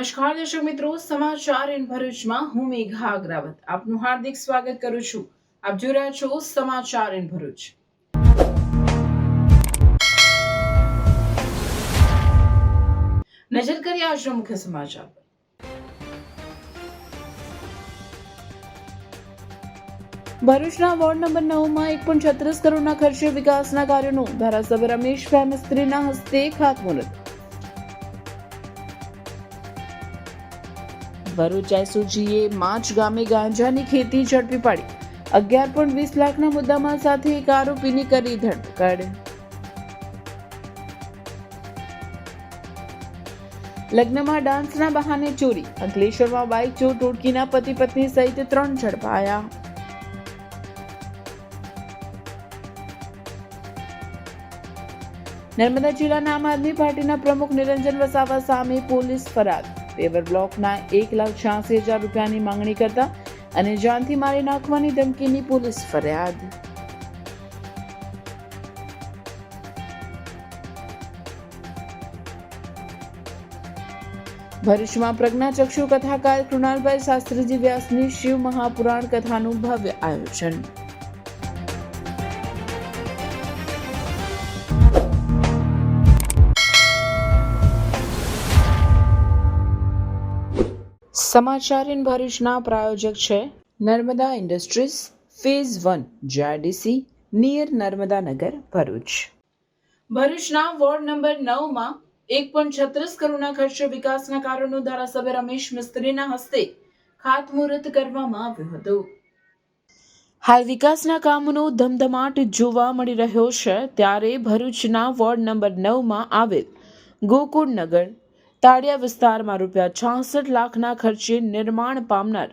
નમસ્કાર દર્શક મિત્રો, સમાચાર ઇન ભરૂચમાં હું મેઘા અગ્રવાલ આપનું હાર્દિક સ્વાગત કરું છું. આપ જોઈ રહ્યા છો સમાચાર ઇન ભરૂચ. નજર કરીએ આજના મુખ્ય સમાચાર. ભરૂચના વોર્ડ નંબર 9માં 1.36 કરોડના ખર્ચે વિકાસના કાર્યોનું ધારાસભ્ય રમેશભાઈ મિસ્ત્રીના હસ્તે ખાતમુહૂર્ત. ભરૂચ એસઓજીએ માંચ ગામે ગાંજાની ખેતી ઝડપી પાડી. 11.20 લાખના મુદ્દામાલ સાથે એક આરોપીની કરી ધરપકડ. લગ્નમાં ડાન્સના બહાને ચોરી. અંકલેશ્વરમાં બાઇક ચોર ટોળકીના પતિ પત્ની સહિત 3 ઝડપાયા. નર્મદા જિલ્લાના આમ આદમી પાર્ટીના પ્રમુખ નિરંજન વસાવા સામે પોલીસ ફરિયાદ. પેવર બ્લોકના 1,86,000 રૂપિયાની માંગણી કરતા અને જાનથી મારી નાખવાની ધમકીની પોલીસ ફરિયાદ. ભરૂચમાં પ્રજ્ઞાચક્ષુ કથાકાર કૃણાલભાઈ શાસ્ત્રીજી વ્યાસની શિવ મહાપુરાણ કથાનું ભવ્ય આયોજન. સમાચાર ઇન ભરૂચના પ્રાયોજક છે Narmada industries phase 1 GIDC near Narmada નગર ભરૂચ. ભરૂચના વોર્ડ નંબર 9માં 1.36 કરોડના ખર્ચે વિકાસના કાર્યોનું ધારાસભ્ય રમેશ મિસ્ત્રીના હસ્તે ખાતમુહૂર્ત કરવામાં આવ્યું હતું. હાલ વિકાસના કામોનો ધમધમાટ જોવા મળી રહ્યો છે, ત્યારે ભરૂચના વોર્ડ નંબર 9માં આવેલ ગોકુળનગર તાડિયા વિસ્તારમાં ₹66 લાખના ખર્ચે નિર્માણ પામનાર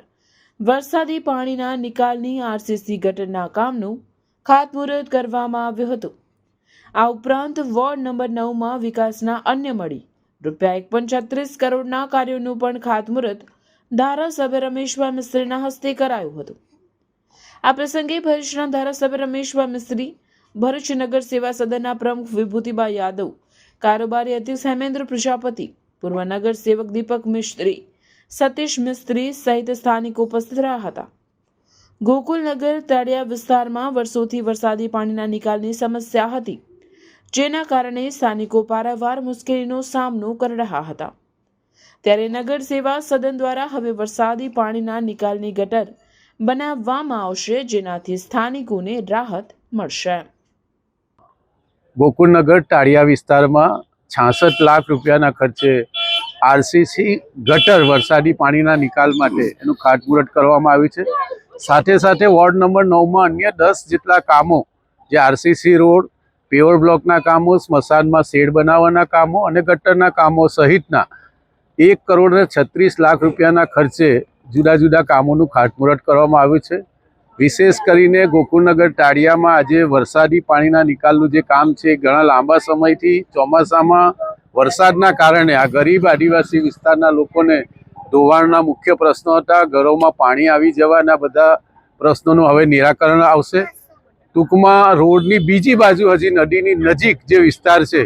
વરસાદી પાણીના નિકાલની આરસીસી ગટરના કામનું ખાતમુહૂર્ત કરવામાં આવ્યું હતું. આ ઉપરાંત વોર્ડ નંબર 9માં વિકાસના અન્ય મળી ₹1.36 કરોડના કાર્યોનું પણ ખાતમુહૂર્ત ધારાસભ્ય રમેશભાઈ મિસ્ત્રીના હસ્તે કરાયું હતું. આ પ્રસંગે ભરૂચના ધારાસભ્ય રમેશભાઈ મિસ્ત્રી, ભરૂચ નગર સેવા સદનના પ્રમુખ વિભૂતિબા યાદવ, કારોબારી અધ્યક્ષ હેમેન્દ્ર પ્રજાપતિ, પૂર્વ નગર સેવક દીપક મિસ્ત્રી, સતીશ મિસ્ત્રી સહિત સ્થાનિકો ઉપસ્થિત રહ્યા હતા. ગોકુલનગર તાડિયા વિસ્તારમાં વર્ષોથી વરસાદી પાણીના નિકાલની સમસ્યા હતી, જેના કારણે સ્થાનિકો પારાવાર મુશ્કેલીનો સામનો કરી રહ્યા હતા. ત્યારે નગર સેવા સદન દ્વારા હવે વરસાદી પાણીના નિકાલની ગટર બનાવવામાં આવશે, જેનાથી સ્થાનિકોને રાહત મળશે. ગોકુળનગર તાડિયા વિસ્તારમાં 66 લાખ રૂપિયાના ખર્ચે આરસીસી ગટર વરસાદી પાણીના નિકાલ માટે એનું ખાતમુહૂર્ત કરવામાં આવ્યું છે. સાથે સાથે વોર્ડ નંબર 9માં અન્ય 10 જેટલા કામો, જે આરસીસી રોડ, પેવર બ્લોકના કામો, સ્મશાનમાં શેડ બનાવવાના કામો અને ગટરના કામો સહિતના 1,36 લાખ રૂપિયાના ખર્ચે જુદા જુદા કામોનું ખાતમુહૂર્ત કરવામાં આવ્યું છે. વિશેષ કરીને ગોકુળનગર તાડિયામાં આજે વરસાદી પાણીના નિકાલનું જે કામ છે, ઘણા લાંબા સમયથી ચોમાસામાં વરસાદના કારણે આ ગરીબ આદિવાસી વિસ્તારના લોકોને ધોવાણના મુખ્ય પ્રશ્નો હતા. ઘરોમાં પાણી આવી જવાના બધા પ્રશ્નોનું હવે નિરાકરણ આવશે. ટૂંકમાં રોડની બીજી બાજુ હજી નદીની નજીક જે વિસ્તાર છે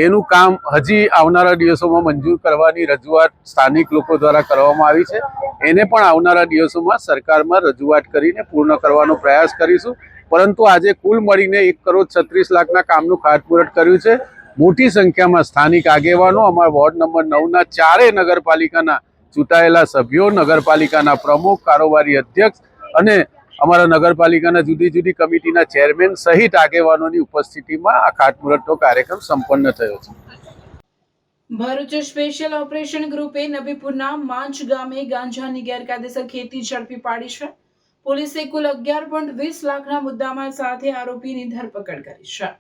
એનું કામ હજી આવનારા દિવસોમાં મંજૂર કરવાની રજૂઆત સ્થાનિક લોકો દ્વારા કરવામાં આવી છે. એને પણ આવનારા દિવસોમાં સરકારમાં રજૂઆત કરીને પૂર્ણ કરવાનો પ્રયાસ કરીશું. પરંતુ આજે કુલ મળીને 1,36 લાખના કામનું ખાતમુહૂર્ત કર્યું છે. મોટી સંખ્યામાં સ્થાનિક આગેવાનો, અમારા વોર્ડ નંબર 9ના 4 નગરપાલિકાના ચૂંટાયેલા સભ્યો, નગરપાલિકાના પ્રમુખ, કારોબારી અધ્યક્ષ અને અમારા નગરપાલિકાના જુદી જુદી કમિટીના ચેરમેન સહિત આગેવાનોની ઉપસ્થિતિમાં આ ખાતમુહૂર્તનો કાર્યક્રમ સંપન્ન થયો છે. ભરૂચ સ્પેશિયલ ઓપરેશન ગ્રુપે નબીપુરના માંચ ગામે ગાંજાની ગેરકાયદેસર ખેતી ઝડપી પાડી છે. પોલીસે કુલ 11.20 લાખના મુદ્દામાલ સાથે આરોપીની ધરપકડ કરી છે.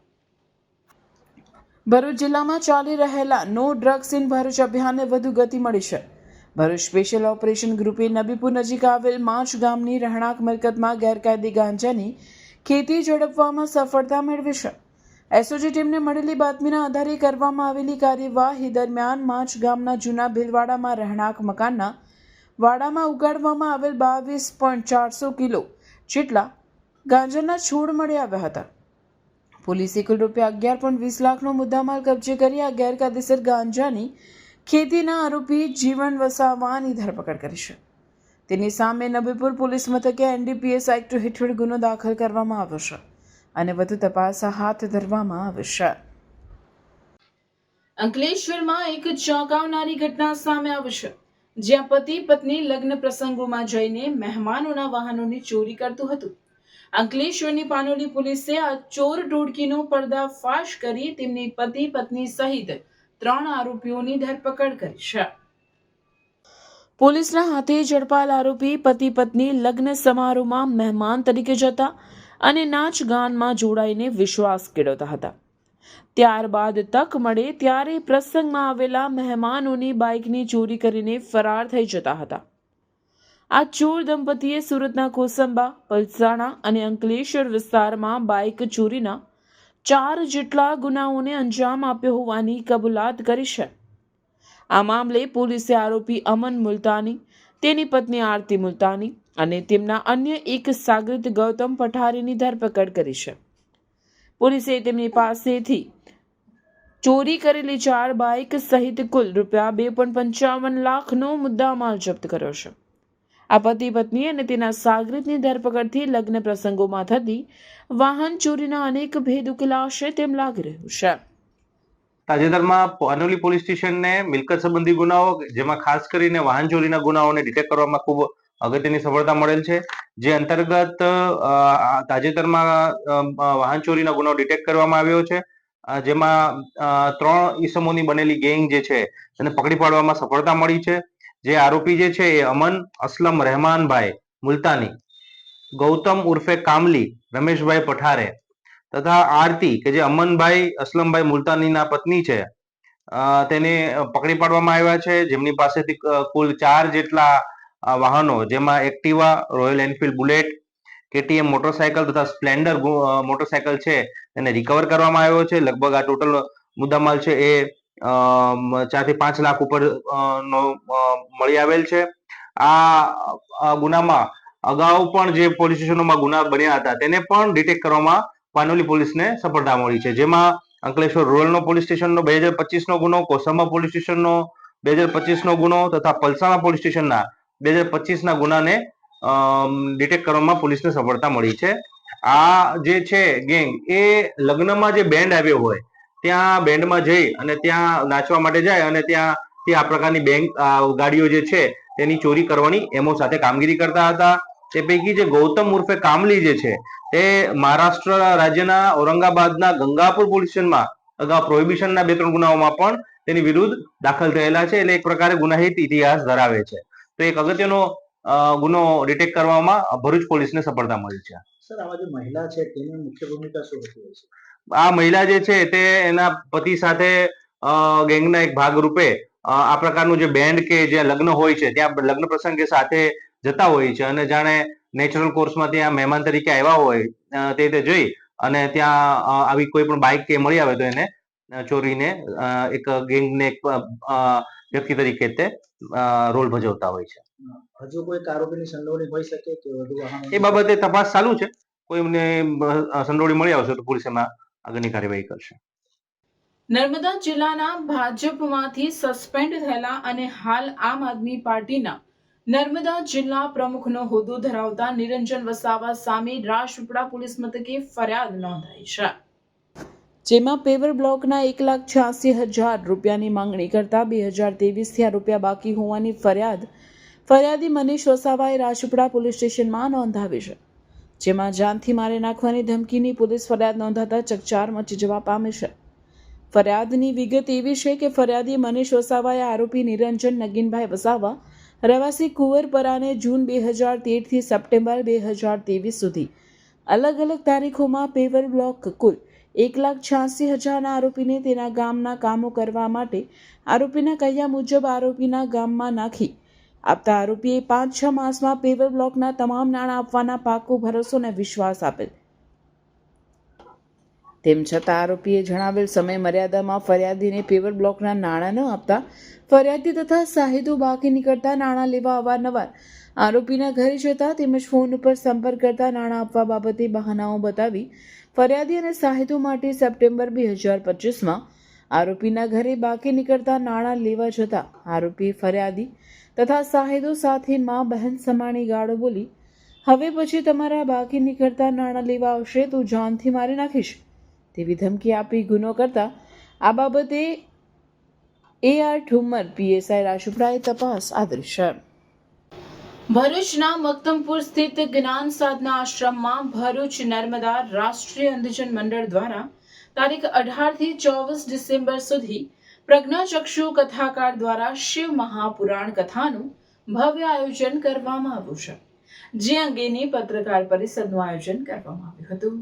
ભરૂચ જિલ્લામાં ચાલી રહેલા નો ડ્રગ્સ ઇન ભરૂચ અભિયાનને વધુ ગતિ મળી છે. ભરૂચ સ્પેશિયલ ઓપરેશન ગ્રુપે નબીપુર નજીક આવેલ માંચ ગામની રહેણાંક મિલકતમાં ગેરકાયદે ગાંજાની ખેતી ઝડપવામાં સફળતા મેળવી છે. એસઓજી ટીમને મળેલી બાતમીના આધારે કરવામાં આવેલી કાર્યવાહી દરમિયાન માંચ ગામના જૂના ભીલવાડામાં રહેણાંક મકાનના વાડામાં ઉગાડવામાં આવેલ 22.400 કિલો જેટલા ગાંજાના છોડ મળી આવ્યા હતા. પોલીસે કુલ ₹11.20 લાખનો મુદ્દામાલ કબજે કરી આ ગેરકાયદેસર ગાંજાની ખેતીના આરોપી જીવન વસાવાની ધરપકડ કરી છે. તેની સામે નબીપુર પોલીસ મથકે NDPS એક્ટ હેઠળ ગુનો દાખલ કરવામાં આવ્યો છે અને વધુ તપાસ હાથ ધરવામાં આવી છે. અંકલેશ્વરમાં એક ચોંકાવનારી ઘટના સામે આવી છે, જ્યાં પતિ પત્ની લગ્ન પ્રસંગોમાં જઈને મહેમાનોના વાહનોની ચોરી કરતું હતું. અંકલેશ્વરની પાનોલી પોલીસે આ ચોર ટોળકીનો પર્દાફાશ કરી તેમની પતિ પત્ની સહિત 3 આરોપીઓની ધરપકડ કરી છે. પોલીસના હાથે ઝડપાયેલ આરોપી પતિ પત્ની લગ્ન સમારોહમાં મહેમાન તરીકે જતા અને નાચ ગાનમાં જોડાઈને વિશ્વાસ કેળવતા હતા. ત્યારબાદ તક મળે ત્યારે પ્રસંગમાં આવેલા મહેમાનોની બાઇકની ચોરી કરીને ફરાર થઈ જતા હતા. આ ચોર દંપતીએ સુરતના કોસંબા, પલસાણા અને અંકલેશ્વર વિસ્તારમાં બાઇક ચોરીના 4 જેટલા ગુનાઓને અંજામ આપ્યો હોવાની કબૂલાત કરી છે. આ મામલે પોલીસે આરોપી અમન મુલતાની, તેની પત્ની આરતી મુલતાની અને તેમના અન્ય એક સાગરીત ગૌતમ પઠારીની ધરપકડ કરી છે. પોલીસે તેમની પાસેથી ચોરી કરેલી 4 બાઇક સહિત કુલ ₹2.55 લાખનો મુદ્દામાલ જપ્ત કર્યો છે. આ પતિ પત્ની અને તેના સાગરીતની ધરપકડથી લગ્ન પ્રસંગોમાં થતી વાહન ચોરીના અનેક ભેદ ઉકેલાશે તેમ લાગી રહ્યું છે. તાજેતરમાં પાનોલી પોલીસ સ્ટેશનને મિલકત સંબંધી ગુનાઓ, જેમાં ખાસ કરીને વાહન ચોરીના ગુનાઓને ડિટેક્ટ કરવામાં ખૂબ અગત્યની સફળતા મળેલ છે. જે અંતર્ગત તાજેતરમાં વાહન ચોરીના ગુનાઓ ડિટેક્ટ કરવામાં આવ્યો છે, જેમાં 3 ઈસમોની બનેલી ગેંગ જે છે તેને પકડી પાડવામાં સફળતા મળી છે. જે આરોપી જે છે એ અમન અસલમ રહેમાનભાઈ મુલતાની, ગૌતમ ઉર્ફે કામલી રમેશભાઈ પઠારે તથા આરતી કે જે અમનભાઈ અસલમભાઈ મુલતાનીના પત્ની છે, તેને પકડી પાડવામાં આવ્યા છે. જેમની પાસેથી કુલ 4 જેટલા વાહનો, જેમાં Activa, royal Enfield bullet, KTM motorcycle તથા સ્પ્લેન્ડર મોટરસાયકલ છે એને રિકવર કરવામાં આવ્યો છે. લગભગ આ ટોટલ મુદ્દામાલ છે એ 4 થી 5 લાખ ઉપર નો મળી આવેલ છે. આ ગુનામાં અગાઉ પણ જે પોલીસ સ્ટેશનોમાં ગુના બન્યા હતા તેને પણ ડિટેક્ટ કરવામાં પાનોલી પોલીસને સફળતા મળી છે. જેમાં અંકલેશ્વર રૂરલનો પોલીસ સ્ટેશનનો 2025નો ગુનો, કોસંબા પોલીસ સ્ટેશનનો 2025નો ગુનો તથા પલસાણા પોલીસ સ્ટેશનના 2025ના ગુનાને ડિટેક્ટ કરવામાં પોલીસને સફળતા મળી છે. આ જે છે ગેંગ એ લગ્નમાં જે બેન્ડ આવ્યો હોય ત્યાં બેન્ડમાં જઈ અને ત્યાં નાચવા માટે જાય અને ત્યાંથી આ પ્રકારની ગાડીઓ જે છે તેની ચોરી કરવાની એમો સાથે કામગીરી કરતા હતા. તે પૈકી જે ગૌતમ ઉર્ફે કામલી જે છે તે મહારાષ્ટ્ર રાજ્યના ઔરંગાબાદના ગંગાપુર પોલીસ સ્ટેશનમાં અગાઉ પ્રોહિબિશનના 2-3 ગુનાઓમાં પણ તેની વિરુદ્ધ દાખલ થયેલા છે. એટલે એક પ્રકારે ગુનાહિત ઇતિહાસ ધરાવે છે. તો એક અગત્યનો ગુનો ડિટેક્ટ કરવામાં ભરૂચ પોલીસને સફળતા મળી છે. સર, આમાં જે મહિલા છે તેની મુખ્ય ભૂમિકા શું હતી છે? આ મહિલા જે છે તે એના પતિ સાથે ગેંગના એક ભાગ રૂપે આ પ્રકારનું જે બેન્ડ કે જે લગ્ન હોય છે ત્યાં લગ્ન પ્રસંગે સાથે જતા હોય છે અને જાણે નેચરલ કોર્સમાં ત્યાં મહેમાન તરીકે આવ્યા હોય તે રીતે જઈ અને ત્યાં આવી કોઈ પણ બાઇક કે મળી આવે તો એને ચોરીને એક ગેંગને એક વ્યક્તિ તરીકે તે રોલ ભજવતા હોય છે. હજુ કોઈ આરોપીની સંડોવણી હોઈ શકે કે વધુ વાહનો? એ બાબતે તપાસ ચાલુ છે. કોઈને સંડોવણી મળી આવશે તો પોલીસ એમાં આગળની કાર્યવાહી કરશે. નર્મદા જિલ્લાના ભાજપમાંથી સસ્પેન્ડ થયેલા અને હાલ આમ આદમી પાર્ટીના નર્મદા જિલ્લા પ્રમુખનો હોદ્દો ધરાવતા નિરંજન વસાવા સામે રાજપીપળા પોલીસ મથકે ફરિયાદ નોંધાઈ છે, જેમાં પેવર બ્લોકના 1,86,000 રૂપિયાની માંગણી કરતા 2023થી આ રૂપિયા બાકી હોવાની ફરિયાદી મનીષ વસાવાએ રાજપીપળા પોલીસ સ્ટેશનમાં નોંધાવી છે. જેમાં જાનથી મારી નાખવાની ધમકીની પોલીસ ફરિયાદ નોંધાતા ચકચાર મચી જવા પામી છે. ફરિયાદની વિગત એવી છે કે ફરિયાદી મનીષ વસાવાએ આરોપી નિરંજન નગીનભાઈ વસાવા રહેવાસી કુંવરપરાને જૂન 2013થી સપ્ટેમ્બર 2023 સુધી અલગ અલગ તારીખોમાં પેવર બ્લોક કુલ 1,86,000ના આરોપીને તેના ગામના કામો કરવા માટે આરોપીના કહ્યા મુજબ આરોપીના ગામમાં નાખી આપતા આરોપીએ 5-6 માસમાં પેવર બ્લોકના તમામ નાણાં આપવાના પાકો ભરોસો અને વિશ્વાસ આપેલ. તેમ છતાં આરોપીએ જણાવેલ સમય મર્યાદામાં ફરિયાદીને પેવર બ્લોકના નાણાં ન આપતા ફરિયાદી તથા સાહિદો બાકી નીકળતા નાણાં લેવા અવારનવાર આરોપીના ઘરે જતા તેમજ ફોન ઉપર સંપર્ક કરતા નાણાં આપવા બાબતે બહાનાઓ બતાવી ફરિયાદી અને સાહિદો માટે સપ્ટેમ્બર 2025માં આરોપીના ઘરે બાકી નીકળતા નાણાં લેવા જતા આરોપી ફરિયાદી તથા સાહેદો સાથે મા બહેન સમાણી ગાળો બોલી, હવે પછી તમારા બાકી નીકળતા નાણાં લેવા આવશે તો જાનથી મારી નાખીશ તેવી ધમકી આપી ગુનો કરતા આ બાબતે AR ઠુમ્મર PSI રાજપરાએ તપાસ આદરી છે. ભરૂચના મક્તમપુર સ્થિત જ્ઞાન સાધના આશ્રમમાં ભરૂચ નર્મદા રાષ્ટ્રીય અંધજન મંડળ દ્વારા તારીખ 18 થી 24 ડિસેમ્બર સુધી પ્રજ્ઞાચક્ષુ કથાકાર દ્વારા શિવ મહાપુરાણ કથાનું ભવ્ય આયોજન કરવામાં આવ્યું છે, જે અંગેની પત્રકાર પરિષદનું આયોજન કરવામાં આવ્યું હતું.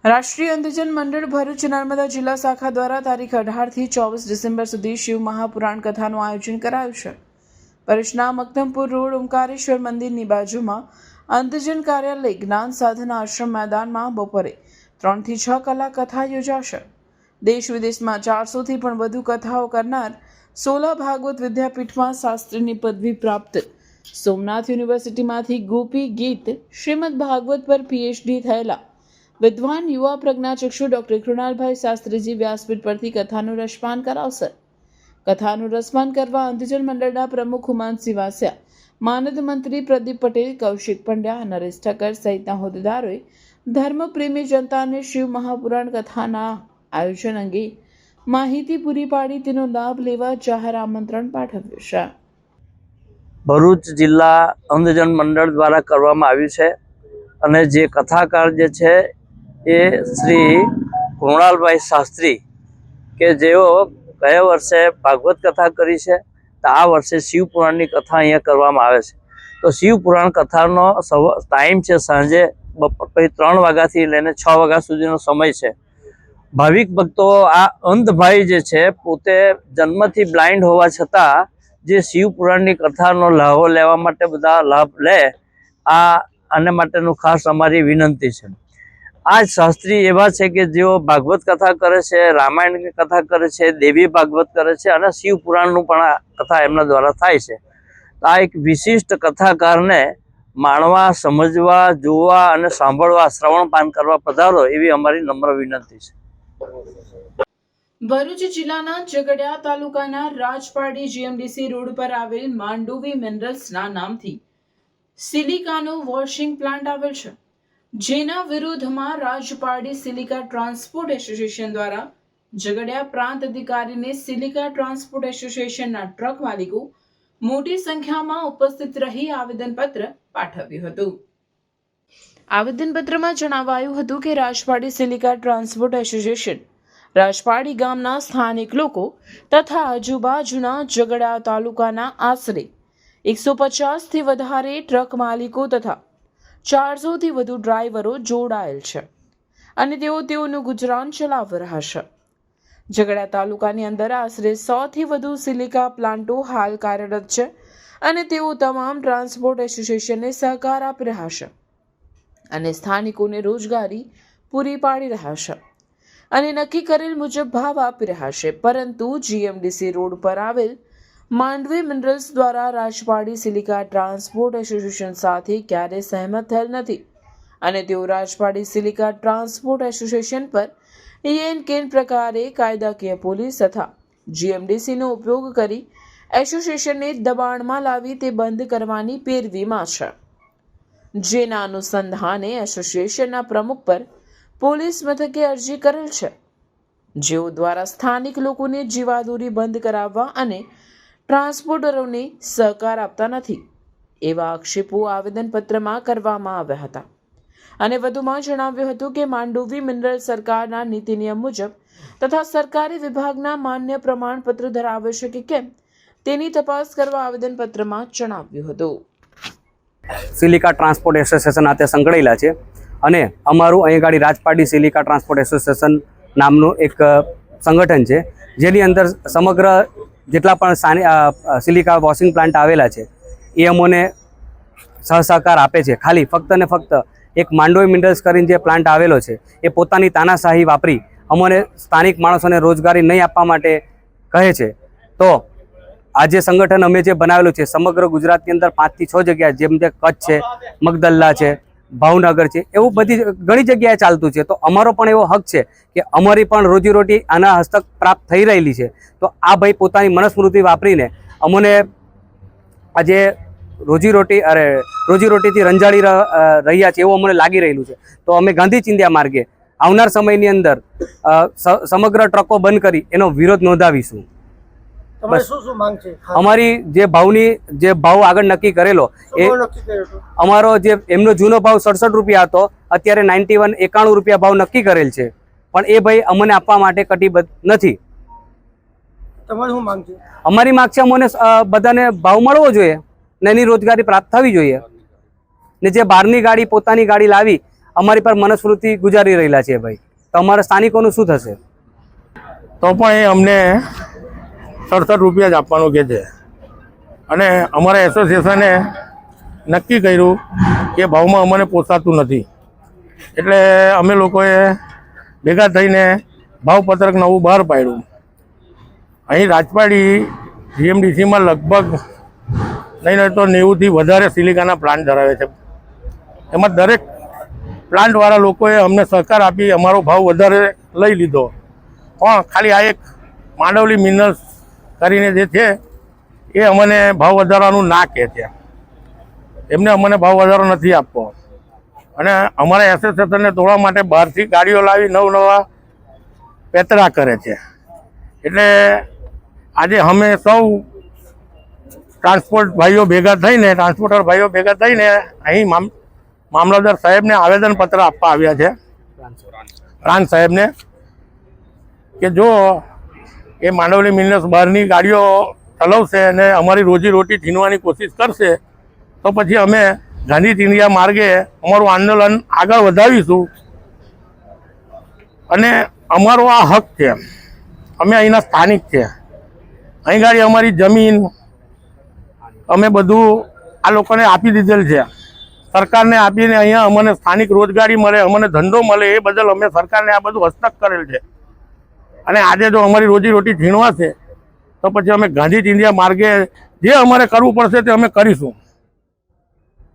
રાષ્ટ્રીય અંધજન મંડળ ભરૂચ નર્મદા જિલ્લા શાખા દ્વારા તારીખ 18 થી 24 ડિસેમ્બર સુધી શિવ મહાપુરાણ કથાનું આયોજન કરાયું છે. ભરૂચના મક્તમપુર રોડ ઓમકારેશ્વર મંદિરની બાજુમાં અંધજન કાર્યાલય જ્ઞાન સાધના આશ્રમ મેદાનમાં બપોરે 3 થી 6 કલાક કથા યોજાશે. દેશ વિદેશમાં 400 થી પણ વધુ કથાઓ કરનાર સોલા ભાગવત વિદ્યાપીઠમાં શાસ્ત્રીની પદવી પ્રાપ્ત, સોમનાથ યુનિવર્સિટીમાંથી ગોપી ગીત શ્રીમદ ભાગવત પર PhD થયેલા વિદ્વાન યુવા પ્રજ્ઞાચક્ષુ ડોક્ટર કૃણાલભાઈ શાસ્ત્રીજી વ્યાસપીઠ પરથી કથાનું રસપાન કરાવશે. કથાનું રસપાન કરવા અંધજન મંડળના પ્રમુખ હુમાનસિંહ વાસિયા, માનદ મંત્રી પ્રદીપ પટેલ, કૌશિક પંડ્યા, નરેશ ઠક્કર સહિતના હોદ્દેદારોએ ધર્મપ્રેમી જનતાને શિવ મહાપુરાણ કથાના આયોજન અંગે માહિતી પૂરી પાડી તેનો લાભ લેવા જાહેર આમંત્રણ પાઠવ્યું છે. ભરૂચ જિલ્લા અંધજન મંડળ દ્વારા કરવામાં આવ્યું છે અને જે કથાકાર જે છે એ શ્રી કૃણાલભાઈ શાસ્ત્રી કે જેઓ ગયા વર્ષે ભાગવત કથા કરી છે, તો આ વર્ષે શિવ પુરાણની કથા અહીંયા કરવામાં આવે છે. તો શિવ પુરાણ કથાનો ટાઈમ છે સાંજે પછી 3 વાગ્યાથી લઈને 6 વાગ્યા સુધીનો સમય છે. ભાવિક ભક્તો આ અંધભાઈ જે છે પોતે જન્મથી બ્લાઇન્ડ હોવા છતાં જે શિવ પુરાણની કથાનો લાભો લેવા માટે બધા લાભ લે, આને માટેનું ખાસ અમારી વિનંતી છે. આ શાસ્ત્રી એવા છે કે જેઓ ભાગવત કથા કરે છે, રામાયણની કથા કરે છે, દેવી ભાગવત કરે છે અને શિવ પુરાણનું પણ આ કથા એમના દ્વારા થાય છે. તો આ એક વિશિષ્ટ કથાકારને માણવા, સમજવા, જોવા અને સાંભળવા, શ્રવણપાન કરવા પધારો એવી અમારી નમ્ર વિનંતી છે. ભરૂચ જિલ્લાના ઝઘડિયા તાલુકાના રાજપાડી GMDC રોડ પર આવેલ માંડુવી મિનરલ્સના નામથી સિલિકાનો વોશિંગ પ્લાન્ટ આવેલ છે, જેના વિરોધમાં રાજપાડી સિલિકા ટ્રાન્સપોર્ટ એસોસિએશન દ્વારા ઝઘડિયા પ્રાંત અધિકારીને સિલિકા ટ્રાન્સપોર્ટ એસોસિએશનના ટ્રક માલિકો મોટી સંખ્યામાં ઉપસ્થિત રહી આવેદનપત્ર પાઠવ્યું હતું. આવેદનપત્રમાં જણાવાયું હતું કે Rajpadi silica transport association Rajpadi ગામના સ્થાનિક લોકો તથા આજુબાજુના ઝઘડિયા તાલુકાના આશરે 150 થી વધારે ટ્રક માલિકો તથા 400 થી વધુ ડ્રાઈવરો જોડાયેલ છે અને તેઓનું ગુજરાન ચલાવી રહ્યા છે. ઝઘડિયા તાલુકાની અંદર આશરે 100 થી વધુ સિલિકા પ્લાન્ટો હાલ કાર્યરત છે અને તેઓ તમામ ટ્રાન્સપોર્ટ એસોસિએશનને સહકાર આપી રહ્યા છે અને સ્થાનિકોને રોજગારી પૂરી પાડી રહ્યા છે અને નક્કી કરેલ મુજબ ભાવ આપી રહ્યા છે. પરંતુ GMDC રોડ પર આવેલ માંડવી મિનરલ્સ દ્વારા રાજપાડી સિલિકા ટ્રાન્સપોર્ટ એસોસિએશન સાથે ક્યારેય સહેમત થયેલ નથી અને તેઓ રાજપાડી સિલિકા ટ્રાન્સપોર્ટ એસોસિએશન પર કેન પ્રકારે કાયદાકીય પોલીસ તથા GMDCનો ઉપયોગ કરી એસોસિએશનને દબાણમાં લાવી તે બંધ કરવાની પેરવીમાં છે, જેના અનુસંધાને એસોસિએશનના પ્રમુખ પર પોલીસ મથકે અરજી કરેલ છે, જેઓ દ્વારા સ્થાનિક લોકોને જીવાદોરી બંધ કરાવવા અને ટ્રાન્સપોર્ટરોને સહકાર આપતા નથી એવા આક્ષેપો આવેદનપત્રમાં કરવામાં આવ્યા હતા અને વધુમાં જણાવ્યું હતું કે માંડુવી મિનરલ સરકારના નીતિ નિયમ મુજબ તથા સરકારી વિભાગના માન્ય પ્રમાણપત્ર ધરાવે છે કે કેમ તેની તપાસ કરવા આવેદનપત્રમાં જણાવ્યું હતું. સિલિકા ટ્રાન્સપોર્ટ એસોસિએશન સાથે સંકળાયેલા છે અને અમારું અહીં ગાડી રાજપાડી સિલિકા ટ્રાન્સપોર્ટ એસોસિએશન નામનું એક સંગઠન છે, જેની અંદર સમગ્ર જેટલા પણ સિલિકા વોશિંગ પ્લાન્ટ આવેલા છે એ અમોને સહકાર આપે છે. ખાલી ફક્ત ને ફક્ત એક માંડવી મિનરલ્સ કરીને જે પ્લાન્ટ આવેલો છે એ પોતાની તાનાશાહી વાપરી અમોને સ્થાનિક માણસોને રોજગારી નહીં આપવા માટે કહે છે. તો આ જે સંગઠન અમે જે બનાવેલું છે સમગ્ર ગુજરાતની અંદર 5 થી 6 જગ્યા, જેમ કે કચ્છ છે, મગદલ્લા છે, ભાવનગર છે, એવું બધી ઘણી જગ્યાએ ચાલતું છે. તો અમારો પણ એવો હક છે કે અમારી પણ રોજીરોટી આના હસ્તક પ્રાપ્ત થઈ રહેલી છે. તો આ ભાઈ પોતાની મનસ્મૃતિ વાપરીને અમને આજે રોજીરોટીથી રંજાડી રહ્યા છે એવું અમને લાગી રહેલું છે. તો અમે ગાંધી ચિંધ્યા માર્ગે આવનાર સમયની અંદર સમગ્ર ટ્રકો બંધ કરી એનો વિરોધ નોંધાવીશું. તમારી શું શું માંગ છે? અમારી જે ભાવ આગળ નક્કી કરેલો એ નક્કી કર્યો હતો? અમારો જે એમનો જૂનો ભાવ 67 રૂપિયા હતો, અત્યારે 91 રૂપિયા ભાવ નક્કી કરેલ છે, પણ એ ભાઈ અમને આપવા માટે કટિબદ્ધ નથી. તમારી શું માંગ છે? અમારી માંગ છે અમને બધાને ભાવ મળવો જોઈએ ને એની રોજગારી પ્રાપ્ત થવી જોઈએ. ને જે બહારની ગાડી પોતાની ગાડી લાવી અમારી પર મનસ્મૃતિ ગુજારી રહેલા છે ભાઈ, તો અમારા સ્થાનિકોનું શું થશે? તો પણ એ અમને 67 રૂપિયા જ આપવાનું કહે છે. અને અમારા એસોસિએશને નક્કી કર્યું કે ભાવમાં અમને પોસાતું નથી, એટલે અમે લોકોએ ભેગા થઈને ભાવપત્રક નવું બહાર પાડ્યું. અહીં રાજપાડી જીએમડીસીમાં લગભગ નહીં તો 90થી વધારે સિલિકાના પ્લાન્ટ ધરાવે છે. એમાં દરેક પ્લાન્ટવાળા લોકોએ અમને સહકાર આપી અમારો ભાવ વધારે લઈ લીધો. પણ ખાલી આ એક માંડવલી મિનરલ્સ કરીને જે છે એ અમને ભાવ વધારવાનું ના કહે છે. એમને અમને ભાવ વધારો નથી આપવો અને અમારા એસોસિએશનને તોડવા માટે બહારથી ગાડીઓ લાવી નવા પેતરા કરે છે. એટલે આજે અમે સૌ ટ્રાન્સપોર્ટર ભાઈઓ ભેગા થઈને અહીં મામલતદાર સાહેબને આવેદનપત્ર આપવા આવ્યા છે, પ્રાંત સાહેબને, કે જો એ માંડવલી મિનરલ્સ બહારની ગાડીઓ ચલાવશે અને અમારી રોજીરોટી છીનવાની કોશિશ કરશે તો પછી અમે ગાંધી ચિંધ્યા માર્ગે અમારું આંદોલન આગળ વધાવીશું. અને અમારો આ હક છે, અમે અહીંના સ્થાનિક છે, અહીં ગાડી અમારી જમીન અમે બધું આ લોકોને આપી દીધેલ છે, સરકારને આપીને અહીંયા અમને સ્થાનિક રોજગારી મળે, અમને ધંધો મળે, એ બદલ અમે સરકારને આ બધું હસ્તક કરેલ છે. અને આજે જો અમારી રોજીરોટી છીનવાશે તો પછી અમે ગાંધી ચિંધ્યા માર્ગે જે અમારે કરવું પડશે તે અમે કરીશું.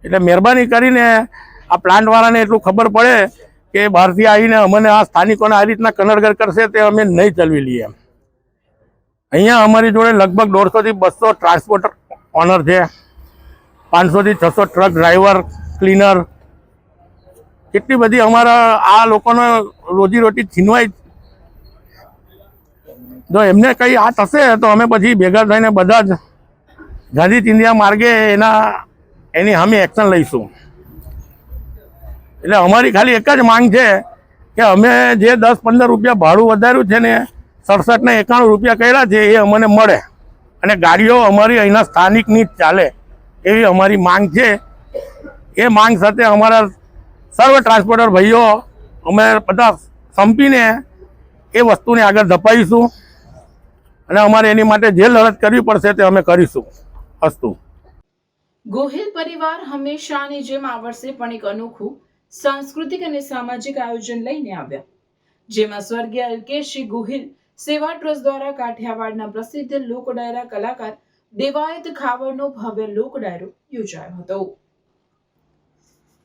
એટલે મહેરબાની કરીને આ પ્લાન્ટવાળાને એટલું ખબર પડે કે બહારથી આવીને અમને આ સ્થાનિકોને આ રીતના કનરગર કરશે તે અમે નહીં ચલવી લઈએ. અહીંયા અમારી જોડે લગભગ 150 થી 200 ટ્રાન્સપોર્ટર ઓનર છે, 500 થી 600 ટ્રક ડ્રાઈવર, ક્લીનર. કેટલી બધી અમારા આ લોકોનો રોજીરોટી છીનવાય. જો એમને કંઈ આ થશે તો અમે પછી ભેગા થઈને બધા જ ગાંધી ચિંધ્યા માર્ગે એની સામે એક્શન લઈશું. એટલે અમારી ખાલી એક જ માંગ છે કે અમે જે 10-15 રૂપિયા ભાડું વધાર્યું છે ને 67 ને 91 રૂપિયા કર્યા છે એ અમને મળે અને ગાડીઓ અમારી અહીંના સ્થાનિકની જ ચાલે એવી અમારી માંગ છે. એ માંગ સાથે અમારા સર્વ ટ્રાન્સપોર્ટર ભાઈઓ અમે બધા સંપીને એ વસ્તુને આગળ ધપાવીશું અને અમારે એની માટે જે લડત કરવી પડશે તે અમે કરીશું. અસ્તુ. ગોહિલ પરિવાર હંમેશાની જેમ આ વર્ષે પણ એક અનોખું સાંસ્કૃતિક અને સામાજિક આયોજન લઈને આવ્યા, જેમાં સ્વર્ગીય અલ્કેશજી ગોહિલ સેવા ટ્રસ્ટ દ્વારા કાઠિયાવાડના પ્રસિદ્ધ લોક ડાયરા કલાકાર દેવાયત ખાવડનો ભવ્ય લોક ડાયરો યોજાયો હતો.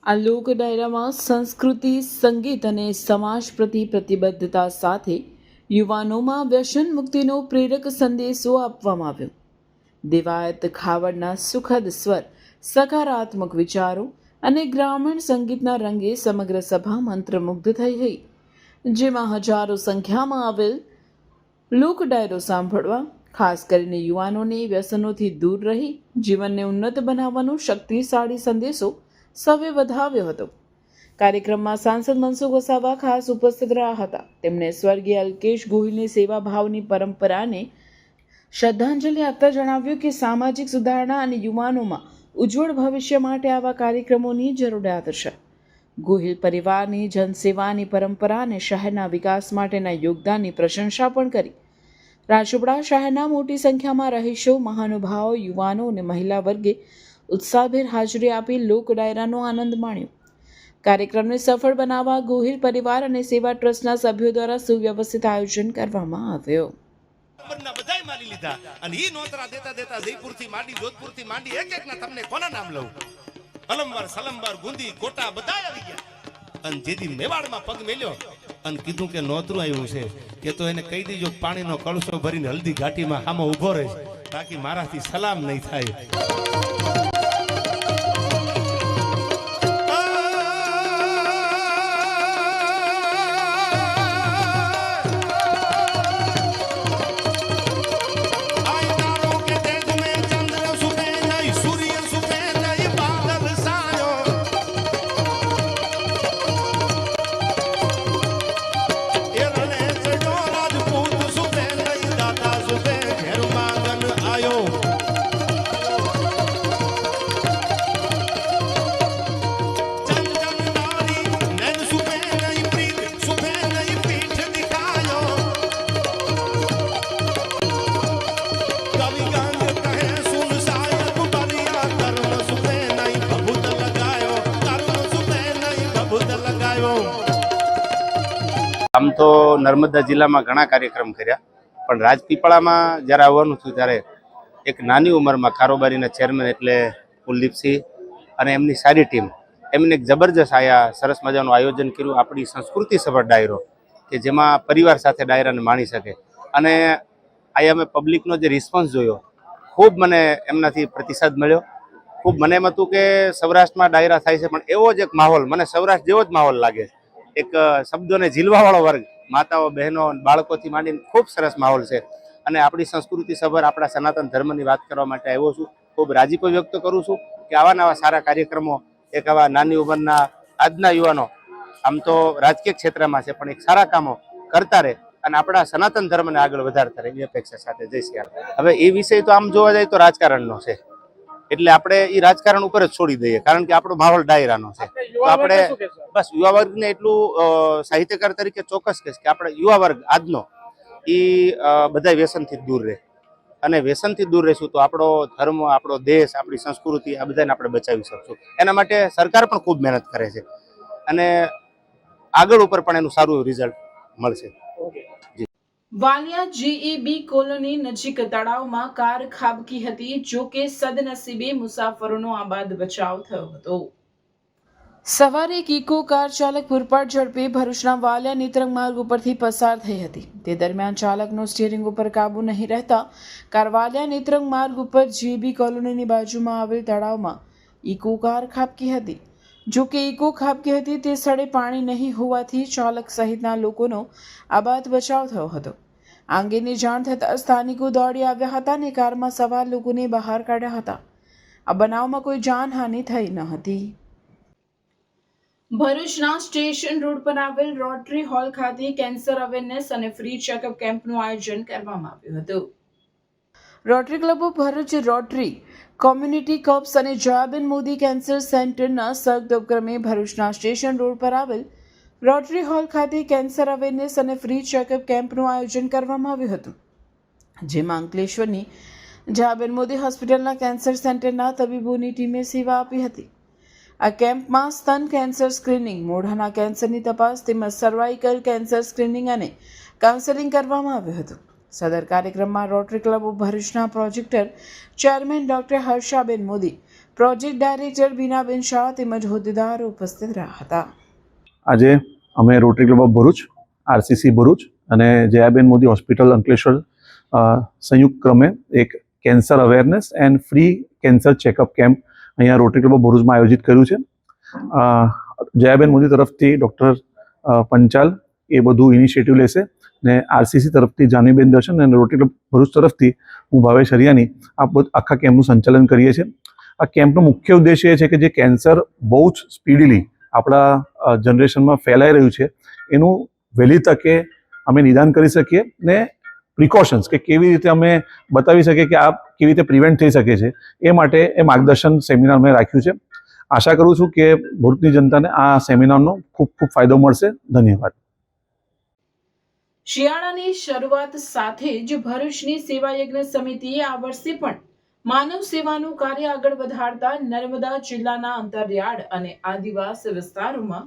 આ લોક ડાયરામાં સંસ્કૃતિ, સંગીત અને સમાજ પ્રતિ પ્રતિબદ્ધતા સાથે યુવાનોમાં વ્યસન મુક્તિનો પ્રેરક સંદેશો આપવામાં આવ્યો. દેવાયત ખાવડના સુખદ સ્વર, સકારાત્મક વિચારો અને ગ્રામીણ સંગીતના રંગે સમગ્ર સભા મંત્રમુગ્ધ થઈ ગઈ, જેમાં હજારો સંખ્યામાં આવેલ લોક ડાયરો સાંભળવા ખાસ કરીને યુવાનોને વ્યસનોથી દૂર રહી જીવનને ઉન્નત બનાવવાનો શક્તિશાળી સંદેશો સૌએ વધાવ્યો હતો. કાર્યક્રમમાં સાંસદ મનસુખ વસાવા ખાસ ઉપસ્થિત રહ્યા હતા. તેમણે સ્વર્ગીય અલ્કેશ ગોહિલની સેવાભાવની પરંપરાને શ્રદ્ધાંજલિ આપતા જણાવ્યું કે સામાજિક સુધારણા અને યુવાનોમાં ઉજ્જવળ ભવિષ્ય માટે આવા કાર્યક્રમોની જરૂરિયાત છે. ગોહિલ પરિવારની જનસેવાની પરંપરા અને શહેરના વિકાસ માટેના યોગદાનની પ્રશંસા પણ કરી. રાજપીપળા શહેરના મોટી સંખ્યામાં રહીશો, મહાનુભાવો, યુવાનો અને મહિલા વર્ગે ઉત્સાહભેર હાજરી આપી લોક ડાયરાનો આનંદ માણ્યો. કાર્યક્રમને સફળ બનાવવા ગોહિલ પરિવાર અને સેવા ટ્રસ્ટના સભ્યો દ્વારા સુવ્યવસ્થિત આયોજન કરવામાં આવ્યો. બધાય મારી લીધા અને ઈ નોતરા દેતા જયપુરથી માંડી, જોધપુરથી માંડી એક એકના તમને કોના નામ લઉં? અલમવાર સલમવાર ગુંદી ગોટા બધા આવી ગયા અને જેથી મેવાડમાં પગ મેલ્યો અને કીધું કે નોતરું આવ્યું છે કે તો એને કહી દેજો પાણીનો કળશો ભરીને હલ્દી ઘાટીમાં આમાં ઊભો રહે બાકી મારાથી સલામ નહીં થાય. આમ તો નર્મદા જિલ્લામાં ઘણા કાર્યક્રમ કર્યા પણ રાજપીપળામાં જ્યારે આવવાનું થયું ત્યારે એક નાની ઉંમરમાં કારોબારીના ચેરમેન એટલે કુલદીપસિંહ અને એમની સારી ટીમ એમને એક જબરજસ્ત સરસ મજાનું આયોજન કર્યું આપણી સંસ્કૃતિ સભર ડાયરો કે જેમાં પરિવાર સાથે ડાયરાને માણી શકે અને અહીંયા અમે પબ્લિકનો જે રિસ્પોન્સ જોયો ખૂબ મને એમનાથી પ્રતિસાદ મળ્યો. ખૂબ મને એમ હતું કે સૌરાષ્ટ્રમાં ડાયરા થાય છે પણ એવો જ એક માહોલ મને સૌરાષ્ટ્ર જેવો જ માહોલ લાગે. એક શબ્દોને ઝીલવાવાળો વર્ગ માતાઓ બહેનો બાળકોથી માંડીને ખૂબ સરસ માહોલ છે અને આપણી સંસ્કૃતિ સભર આપણા સનાતન ધર્મની વાત કરવા માટે આવ્યો છું. ખૂબ રાજીપો વ્યક્ત કરું છું કે આવા નવા સારા કાર્યક્રમો એક આવા નાની ઉંમરના આજના યુવાનો આમ તો રાજકીય ક્ષેત્રમાં છે પણ એક સારા કામો કરતા રહે અને આપણા સનાતન ધર્મને આગળ વધારતા રહે એવી અપેક્ષા સાથે જય શ્રી રામ. હવે એ વિષય તો આમ જોવા જાય તો રાજકારણનો છે એટલે આપણે એ રાજકારણ ઉપર જ છોડી દઈએ કારણ કે આપણો માહોલ ડાયરાનો છે. તો આપણે બસ યુવા વર્ગને એટલું સાહિત્યકાર તરીકે ચોક્કસ કહીશ કે આપણે યુવા વર્ગ આજનો એ બધા વ્યસનથી દૂર રહે અને વ્યસનથી દૂર રહેશું તો આપણો ધર્મ આપણો દેશ આપણી સંસ્કૃતિ આ બધાને આપણે બચાવી શકશું. એના માટે સરકાર પણ ખૂબ મહેનત કરે છે અને આગળ ઉપર પણ એનું સારું રિઝલ્ટ મળશે. વાલિયા જીઈબી કોલોની નજીક તળાવમાં કાર ખાબકી હતી, જો કે સદનસીબે મુસાફરોનો આબાદ બચાવ થયો હતો. સવારે એક ઇકો કાર ચાલક પૂરપાટ ઝડપે ભરૂચના વાલિયા નેત્રંગ માર્ગ ઉપરથી પસાર થઈ હતી. તે દરમિયાન ચાલકનો સ્ટીયરિંગ ઉપર કાબુ નહીં રહેતા કાર વાલિયા નેત્રંગ માર્ગ ઉપર જીઈબી કોલોનીની બાજુમાં આવેલ તળાવમાં ઇકો કાર ખાબકી હતી. જો કે ઇકો ખાબકી હતી તે સ્થળે પાણી નહીં હોવાથી ચાલક સહિતના લોકોનો આબાદ બચાવ થયો હતો. આ અંગેની જાણ થતાં સ્થાનિકો દોડી આવ્યા હતા અને કારમાં સવાર લોકોને બહાર કાઢ્યા હતા. આ બનાવમાં કોઈ જાનહાનિ થઈ ન હતી. ભરૂચના સ્ટેશન રોડ પર આવેલ રોટરી હોલ ખાતે કેન્સર અવેરનેસ અને ફ્રી ચેકઅપ કેમ્પનું આયોજન કરવામાં આવ્યું હતું. Rotary club of Bharuch, rotary community cups અને જયાબેન મોદી કેન્સર સેન્ટરના સંયુક્ત ઉપક્રમે ભરૂચના સ્ટેશન રોડ પર આવેલ રોટરી હોલ ખાતે કેન્સર અવેરનેસ અને ફ્રી ચેકઅપ કેમ્પનું આયોજન કરવામાં આવ્યું હતું, જેમાં અંકલેશ્વરની જયાબેન મોદી હોસ્પિટલના કેન્સર સેન્ટરના તબીબોની ટીમે સેવા આપી હતી. આ કેમ્પમાં સ્તન કેન્સર સ્ક્રીનિંગ, મોઢાના કેન્સરની તપાસ તેમજ સર્વાઇકલ કેન્સર સ્ક્રીનિંગ અને કાઉન્સેલિંગ કરવામાં આવ્યું હતું. સદર કાર્યક્રમમાં રોટરી ક્લબ ઓફ ભરૂચના projector chairman doctor Harshaben Modi, project director Binaben Shah તેમજ હોદ્દેદારો ઉપસ્થિત રહ્યા હતા. આજે અમે rotary club of Bharuch, RCC Bharuch અને જયાબેન મોદી હોસ્પિટલ અંકલેશ્વર સંયુક્ત ક્રમે એક cancer awareness and free cancer checkup camp અહીંયા રોટરી ક્લબ ઓફ ભરૂચમાં આયોજિત કર્યું છે. જયાબેન મોદી તરફથી ડૉક્ટર પંચાલ એ બધું ઇનિશિયેટિવ લેશે ને આરસીસી તરફથી જાનવીબેન દર્શન અને રોટરી ક્લબ ભરૂચ તરફથી હું ભાવેશ હરિયાની આખા કેમ્પનું સંચાલન કરીએ છીએ. આ કેમ્પનો મુખ્ય ઉદ્દેશ્ય એ છે કે જે કેન્સર બહુ જ સ્પીડીલી આપણા જનરેશનમાં ફેલાઈ રહ્યું છે એનું વહેલી તકે અમે નિદાન કરી શકીએ ને પ્રિકોશન્સ કે કેવી રીતે અમે બતાવી શકીએ કે આ કેવી રીતે પ્રિવેન્ટ થઈ શકે છે એ માટે એ માર્ગદર્શન સેમિનાર મેં રાખ્યું છે. આશા કરું છું કે ભરૂચની જનતાને આ સેમિનારનો ખૂબ ખૂબ ફાયદો મળશે. ધન્યવાદ. શિયાળાની શરૂઆત સાથે જ ભરૂચની સેવા યજ્ઞ સમિતિએ આ વર્ષે પણ માનવ સેવાનું કાર્ય આગળ વધારતા નર્મદા જિલ્લાના અંતરિયાળ અને આદિવાસી વિસ્તારોમાં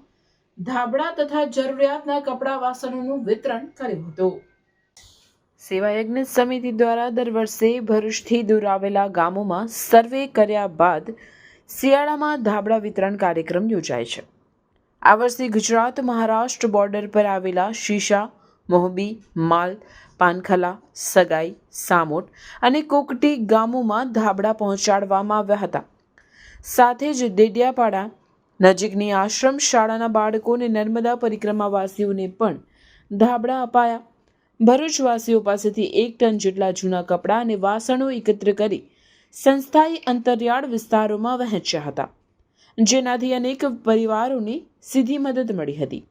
ધાબળા તથા જરૂરિયાતના કપડા વાસણોનું વિતરણ કર્યું હતું. સેવા યજ્ઞ સમિતિ દ્વારા દર વર્ષે ભરૂચથી દૂર આવેલા ગામોમાં સર્વે કર્યા બાદ શિયાળામાં ધાબળા વિતરણ કાર્યક્રમ યોજાય છે. આ વર્ષે ગુજરાત મહારાષ્ટ્ર બોર્ડર પર આવેલા શીશા, મોહબી, માલ, પાનખલા, સગાઈ, સામોટ અને કોકટી ગામોમાં ધાબળા પહોંચાડવામાં આવ્યા હતા. સાથે જ દેડિયાપાડા નજીકની આશ્રમ શાળાના બાળકોને નર્મદા પરિક્રમાવાસીઓને પણ ધાબળા અપાયા. ભરૂચવાસીઓ પાસેથી 1 ટન જેટલા જૂના કપડાં અને વાસણો એકત્ર કરી સંસ્થાએ અંતરિયાળ વિસ્તારોમાં વહેંચ્યા હતા, જેનાથી અનેક પરિવારોને સીધી મદદ મળી હતી.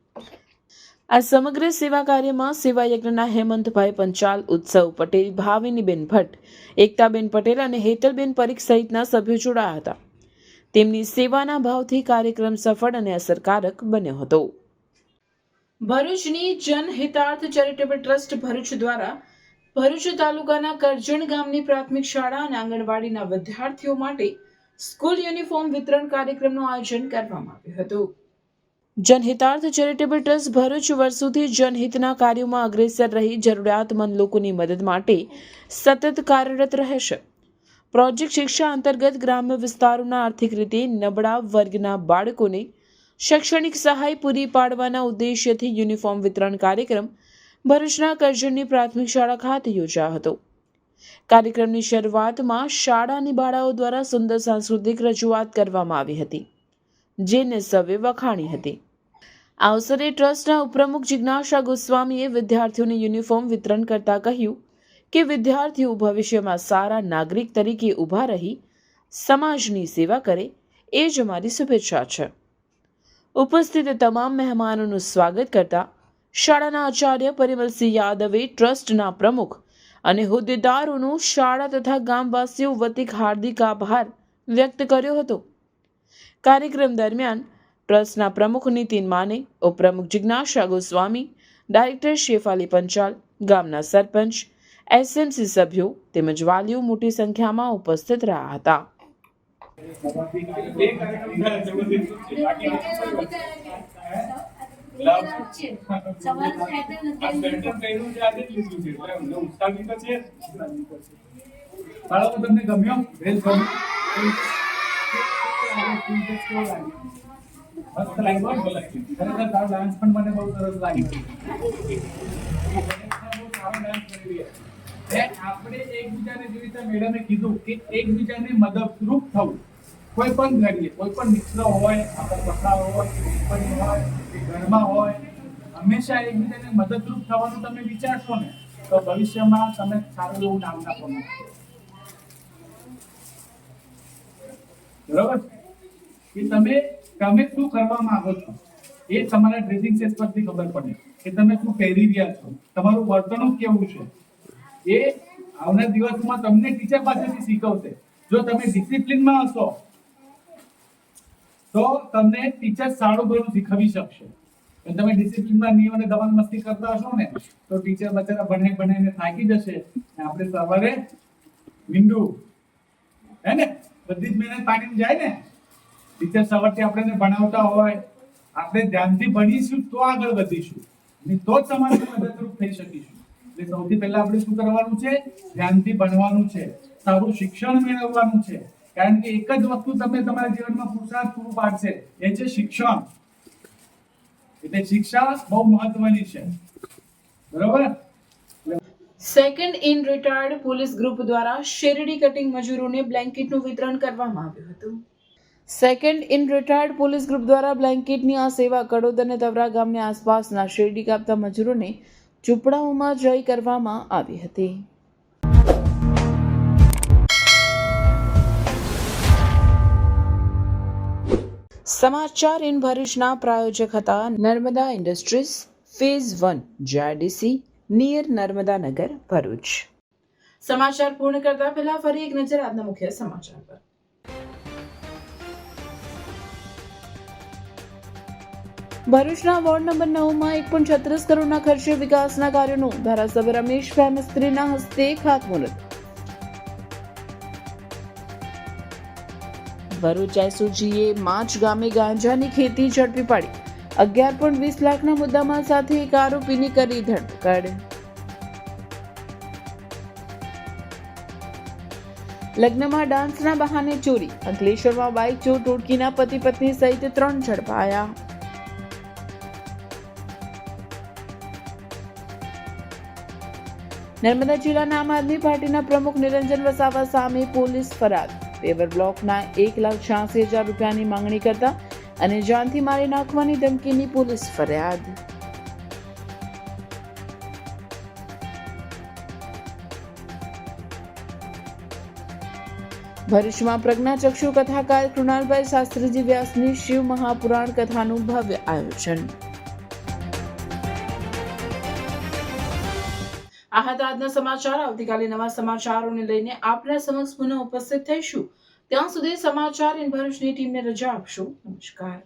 આ સમગ્ર સેવા કાર્યમાં સેવાયજ્ઞના હેમંતભાઈ પંચાલ, ઉત્સવ પટેલ, ભાવિનીબેન ભટ્ટ, એકતાબેન પટેલ અને હેતલબેન પરીખ સહિતના સભ્યો જોડાયા હતા. તેમની સેવાના ભાવથી કાર્યક્રમ સફળ અને અસરકારક બન્યો હતો. ભરૂચની જનહિતાર્થ ચેરિટેબલ ટ્રસ્ટ ભરૂચ દ્વારા ભરૂચ તાલુકાના કરજણ ગામની પ્રાથમિક શાળા અને આંગણવાડીના વિદ્યાર્થીઓ માટે સ્કૂલ યુનિફોર્મ વિતરણ કાર્યક્રમનું આયોજન કરવામાં આવ્યું હતું. જનહિતાર્થ ચેરિટેબલ ટ્રસ્ટ ભરૂચ વર્ષોથી જનહિતના કાર્યોમાં અગ્રેસર રહી જરૂરિયાતમંદ લોકોની મદદ માટે સતત કાર્યરત રહે છે. પ્રોજેક્ટ શિક્ષા અંતર્ગત ગ્રામ્ય વિસ્તારોના આર્થિક રીતે નબળા વર્ગના બાળકોને શૈક્ષણિક સહાય પૂરી પાડવાના ઉદ્દેશ્યથી યુનિફોર્મ વિતરણ કાર્યક્રમ ભરૂચના કરજણની પ્રાથમિક શાળા ખાતે યોજાયો હતો. કાર્યક્રમની શરૂઆતમાં શાળાની બાળાઓ દ્વારા સુંદર સાંસ્કૃતિક રજૂઆત કરવામાં આવી હતી, જેને સૌએ વખાણી હતી. આ અવસરે ટ્રસ્ટના ઉપપ્રમુખ જિજ્ઞાસા ગોસ્વામીએ વિદ્યાર્થીઓને યુનિફોર્મ વિતરણ કરતા કહ્યું કે વિદ્યાર્થીઓ ભવિષ્યમાં સારા નાગરિક તરીકે ઊભા રહી સમાજની સેવા કરે એ જ અમારી શુભેચ્છા છે. ઉપસ્થિત તમામ મહેમાનોનું સ્વાગત કરતા શાળાના આચાર્ય પરિમલસિંહ યાદવે ટ્રસ્ટના પ્રમુખ અને હોદ્દેદારોનો શાળા તથા ગામવાસીઓ વતી હાર્દિક આભાર વ્યક્ત કર્યો હતો. કાર્યક્રમ દરમિયાન ટ્રસ્ટના પ્રમુખ નીતિન માને, ઉપપ્રમુખ જિજ્ઞાસા ગોસ્વામી, ડાયરેક્ટર શેફાલી પંચાલ, ગામના સરપંચ, એસએમસી સભ્યો તેમજ વાલીઓ મોટી સંખ્યામાં ઉપસ્થિત રહ્યા હતા. તમને ગમ્યો? મસ્ત લાગ્યો. ખરેખર તારો ડાન્સ પણ મને બહુ સરસ લાગ્યો. આપણે એકબીજાને જેવી રીતે મેડમે કીધું કે એકબીજાને મદદરૂપ થવું, કોઈ પણ ઘડીએ, કોઈ પણ મિત્ર હોય, આપણા સખા હોય, કંપની હોય, ઘરમાં હોય, હંમેશા એકબીજાને મદદરૂપ થવાનું તમે વિચારશો ને તો ભવિષ્યમાં તમે સારું એવું નામ ના બનો. બરોબર કે તમે શું કરવા માંગો છો એ તમારા ડ્રેસિંગ સેન્સ પરથી ખબર પડે કે તમે શું પહેરી રહ્યા છો, તમારું વર્તણૂક કેવું છે. એ આવનાર દિવસમાં તમને ટીચર પાસેથી શીખવશે. જો તમે ડિસિપ્લિનમાં હશો તો તમને ટીચર સારું ઘણું શીખવી શકશે. તમે ડિસિપ્લિનમાં નહીં અને દબાણ મસ્તી કરતા હશો ને તો ટીચર બચારા ભણાઈને થાકી જશે. આપણે સવારે મીંડું હે ને બધી જ મહેનત પાડીને જાય ને. ટીચર સવારથી આપણને ભણાવતા હોય, આપણે ધ્યાનથી ભણીશું તો આગળ વધીશું અને તો જ સમાજને મદદરૂપ થઈ શકીશું. એટલે સૌથી પહેલા આપણે શું કરવાનું છે? ધ્યાનથી ભણવાનું છે, સારું શિક્ષણ મેળવવાનું છે. કારણ કે એક જ વસ્તુ તમે તમારા જીવનમાં પુરુષાર્થ પૂરું પાડશે, એ છે શિક્ષણ. એટલે શિક્ષા બહુ મહત્વની છે. બરોબર. Second in retired police group દ્વારા શેરડી કટિંગ મજૂરોને બ્લેન્કેટનું વિતરણ કરવામાં આવ્યું હતું. Second in retired police group દ્વારા બ્લેન્કેટની આ સેવા કડોદ અને તવરા ગામની આસપાસના શેરડી કાપતા મજૂરોને ઝૂંપડાઓમાં જઈ કરવામાં આવી હતી. સમાચાર ઇન ભરૂચના પ્રાયોજક હતા Narmada industries phase 1 JIDC near Narmada નગર ભરૂચ. સમાચાર પૂર્ણ કરતા પહેલા ફરી એક નજર આજના મુખ્ય સમાચાર પર. ભરૂચના વોર્ડ નંબર 9માં 1.36 કરોડના ખર્ચે વિકાસના કાર્યોનું ધારાસભ્ય રમેશભાઈ મિસ્ત્રીના હસ્તે ખાતમુહૂર્ત. ભરૂચ એસઓજીએ માંચ ગામે ગાંજાની ખેતી ઝડપી પાડી. 11.20 લાખના મુદ્દામાલ સાથે એક આરોપીની કરી ધરપકડ. લગ્નમાં ડાન્સના બહાને ચોરી. અંકલેશ્વરમાં બાઇક ચોર ટોળકીના પતિ પત્ની સહિત 3 ઝડપાયા. નર્મદા જિલ્લાના આમ આદમી પાર્ટીના પ્રમુખ નિરંજન વસાવા સામે પોલીસ ફરિયાદ. પેવર બ્લોકના 1,86,000 રૂપિયાની માંગણી કરતા અને જાનથી મારી નાખવાની ધમકીની પોલીસ ફરિયાદ. ભરૂચમાં પ્રજ્ઞાચક્ષુ કથાકાર કૃણાલભાઈ શાસ્ત્રીજી વ્યાસની શિવ મહાપુરાણ કથાનું ભવ્ય આયોજન. આ હતા આજના સમાચાર. આવતીકાલે નવા સમાચારોને લઈને આપના સમક્ષ પુનઃ ઉપસ્થિત થઈશું. ત્યાં સુધી સમાચાર ઇન ભરૂચની ટીમને રજા આપશો. નમસ્કાર.